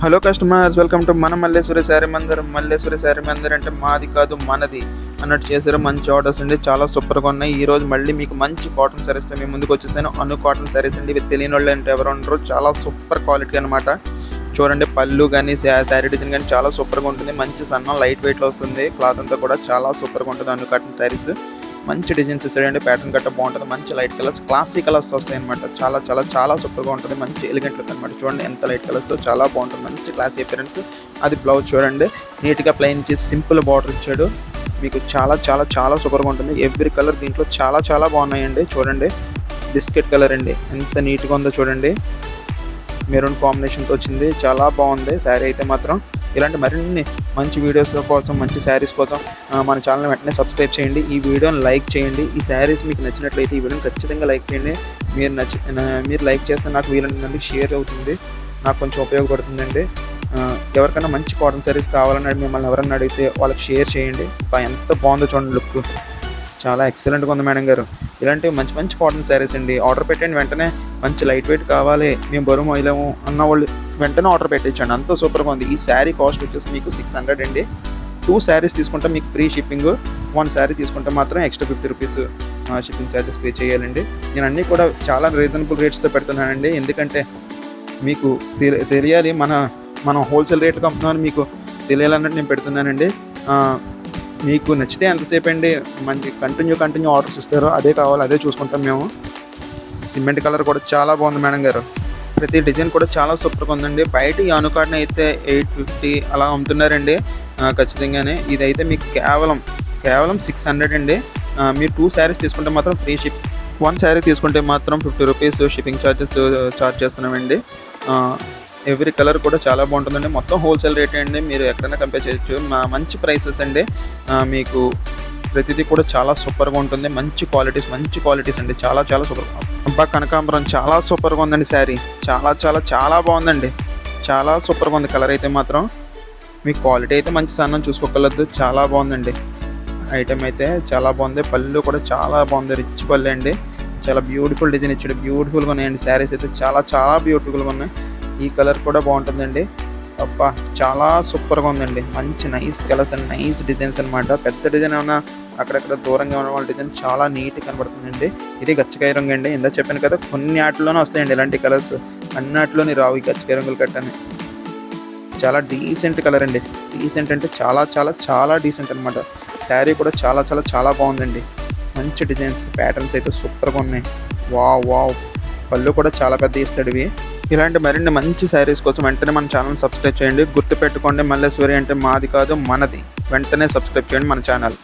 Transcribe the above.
Hello customers, welcome to మన మల్లేశ్వరి శారీ మందిర్. మల్లేశ్వరి శారీ మందిర్ అంటే మాది కాదు మనది అన్నట్టు చేశారు. మంచి ఆర్డర్స్ అండి, చాలా సూపర్గా ఉన్నాయి. ఈ రోజు మళ్ళీ మీకు మంచి కాటన్ శారీస్తో మేము ముందుకు వచ్చేసాను. అను కాటన్ శారీస్ అండి. ఇవి తెలియని వాళ్ళు అంటే ఎవరు ఉండరు. చాలా సూపర్ క్వాలిటీ అనమాట. చూడండి, పళ్ళు కానీ శారీ డిజైన్ కానీ చాలా సూపర్గా ఉంటుంది. మంచి సన్నం లైట్ వెయిట్లో వస్తుంది. క్లాత్ అంతా కూడా చాలా సూపర్గా ఉంటుంది. అను కాటన్ శారీస్ మంచి డిజైన్స్ ఇస్తాడండి. ప్యాటర్న్ కట్ట బాగుంటుంది. మంచి లైట్ కలర్స్, క్లాసిక్ కలర్స్ వస్తాయి అనమాట. చాలా చాలా చాలా సూపర్గా ఉంటుంది. మంచి ఎలిగెంట్ లుక్ అనమాట. చూడండి ఎంత లైట్ కలర్స్తో చాలా బాగుంటుంది. మంచి క్లాసీ అపిరెన్స్. అది బ్లౌజ్ చూడండి, నీట్గా ప్లెయిన్ చేసి సింపుల్ బార్డర్ ఇచ్చాడు. మీకు చాలా చాలా చాలా సూపర్గా ఉంటుంది. ఎవ్రీ కలర్ దీంట్లో చాలా చాలా బాగున్నాయండి. చూడండి, బిస్కెట్ కలర్ అండి, ఎంత నీట్గా ఉందో చూడండి. మెరూన్ కాంబినేషన్తో వచ్చింది. చాలా బాగుంది శారీ అయితే మాత్రం. ఇలాంటి మరిన్ని మంచి వీడియోస్ కోసం, మంచి శారీస్ కోసం మన ఛానల్ వెంటనే సబ్స్క్రైబ్ చేయండి. ఈ వీడియోని లైక్ చేయండి. ఈ శారీస్ మీకు నచ్చినట్లయితే ఈ వీడియోని ఖచ్చితంగా లైక్ చేయండి. మీరు లైక్ చేస్తే నాకు వీలైనందుకు షేర్ అవుతుంది, నాకు కొంచెం ఉపయోగపడుతుందండి. ఎవరికైనా మంచి కాటన్ శారీస్ కావాలని మిమ్మల్ని ఎవరన్నా అడిగితే వాళ్ళకి షేర్ చేయండి. ఎంత బాగుందో చూడండి లుక్. చాలా ఎక్సలెంట్గా ఉంది మేడం గారు. ఇలాంటివి మంచి మంచి కాటన్ శారీస్ అండి. ఆర్డర్ పెట్టండి వెంటనే. మంచి లైట్ వెయిట్ కావాలి, మేము బరువు మొయ్యలేము అన్న వాళ్ళు వెంటనే ఆర్డర్ పెట్టించండి. అంత సూపర్గా ఉంది. ఈ శారీ కాస్ట్ వచ్చేసి మీకు 600 అండి. 2 శారీస్ తీసుకుంటే మీకు ఫ్రీ షిప్పింగ్. 1 శారీ తీసుకుంటే మాత్రం extra 50 rupees shipping charges pay చేయాలండి. నేను అన్నీ కూడా చాలా రీజనబుల్ రేట్స్తో పెడుతున్నానండి. ఎందుకంటే మీకు తెలియాలి, మనం హోల్సేల్ రేట్లు అమ్ముతున్నామని మీకు తెలియాలన్నట్టు నేను పెడుతున్నానండి. మీకు నచ్చితే ఎంతసేపు అండి, మంచి కంటిన్యూ ఆర్డర్స్ ఇస్తారో అదే కావాలి, అదే చూసుకుంటాం మేము. సిమెంట్ కలర్ కూడా చాలా బాగుంది మేడం గారు. ప్రతి డిజైన్ కూడా చాలా సూపర్గా ఉందండి. బయట ఈ అనుకాడని అయితే 850 అలా అమ్ముతున్నారండి ఖచ్చితంగానే. ఇదైతే మీకు కేవలం 600 అండి. మీరు 2 శారీస్ తీసుకుంటే మాత్రం ఫ్రీ షిప్. 1 శారీ తీసుకుంటే మాత్రం 50 రూపీస్ షిప్పింగ్ ఛార్జెస్ ఛార్జ్ చేస్తున్నామండి. ఎవ్రీ కలర్ కూడా చాలా బాగుంటుందండి. మొత్తం హోల్సేల్ రేట్ అండి, మీరు ఎక్కడైనా కంపేర్ చేయొచ్చు. మంచి ప్రైసెస్ అండి. మీకు ప్రతిదీ కూడా చాలా సూపర్గా ఉంటుంది. మంచి క్వాలిటీస్ అండి. చాలా చాలా సూపర్. అబ్బా, కనకాంబరం చాలా సూపర్గా ఉందండి శారీ. చాలా చాలా చాలా బాగుందండి. చాలా సూపర్గా ఉంది. కలర్ అయితే మాత్రం మీ క్వాలిటీ అయితే మంచి సన్నం చూసుకోగలదు. చాలా బాగుందండి. ఐటమ్ అయితే చాలా బాగుంది. పళ్ళు కూడా చాలా బాగుంది. రిచ్ పళ్ళు అండి. చాలా బ్యూటిఫుల్ డిజైన్ ఇచ్చాడు. బ్యూటిఫుల్గా ఉన్నాయండి శారీస్ అయితే. చాలా చాలా బ్యూటిఫుల్గా ఉన్నాయి. ఈ కలర్ కూడా బాగుంటుందండి. అబ్బా, చాలా సూపర్గా ఉందండి. మంచి nice colours and nice designs అనమాట. పెద్ద డిజైన్ ఏమన్నా అక్కడక్కడ దూరంగా ఉన్న వాళ్ళ డిజైన్ చాలా నీట్గా కనబడుతుందండి. ఇది గచ్చకాయ రంగు అండి. ఇందా చెప్పాను కదా, కొన్ని ఆటల్లోనే వస్తాయండి ఇలాంటి కలర్స్, అన్నిటిలోని రావు ఈ గచ్చకాయ రంగులు కట్టని. చాలా డీసెంట్ కలర్ అండి. డీసెంట్ అంటే చాలా చాలా చాలా డీసెంట్ అనమాట. శారీ కూడా చాలా చాలా చాలా బాగుందండి. మంచి డిజైన్స్, ప్యాటర్న్స్ అయితే సూపర్గా ఉన్నాయి. వావ్. పళ్ళు కూడా చాలా పెద్ద ఇస్తాడు ఇవి. ఇలాంటి మరిన్ని మంచి శారీస్ కోసం వెంటనే మన ఛానల్ సబ్స్క్రైబ్ చేయండి. గుర్తుపెట్టుకోండి, మల్లేశ్వరి అంటే మాది కాదు మనది. వెంటనే సబ్స్క్రైబ్ చేయండి మన ఛానల్.